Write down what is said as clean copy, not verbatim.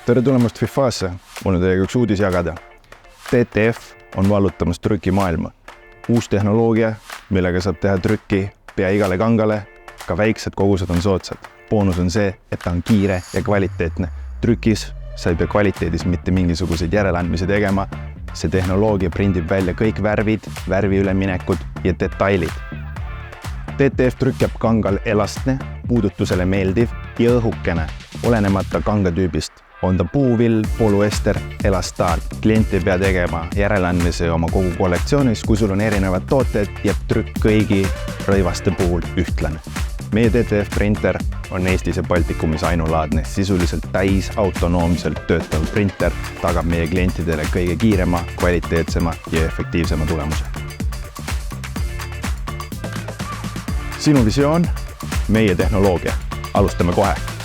Tere tulemast FIFAsse, mul on teiega üks uudis jagada. TTF on vallutamas trükimaailma. Uus tehnoloogia, millega saab teha trükki pea igale kangale, ka väiksed kogused on soodsad. Boonus on see, et ta on kiire ja kvaliteetne. Trükis sa ei pea kvaliteedis mitte mingisuguseid järeleandmisi tegema. See tehnoloogia prindib välja kõik värvid, värviüleminekud ja detailid. TTF trükk jääb kangal elastne, puudutusele meeldiv ja õhukene, olenemata kangatüübist. On ta puuvill, polüester, elastaan. Klient ei pea tegema järeleandmisi oma kogu kollektsioonis, kui sul on erinevad tooted, jääb trükk kõigi rõivaste puhul ühtlane. Meie TTF printer on Eestis ja Baltikumis ainulaadne, sisuliselt täis autonoomselt töötav printer tagab meie klientidele kõige kiirema, kvaliteetsema ja efektiivsema tulemuse. Sinu visioon, meie tehnoloogia. Alustame kohe!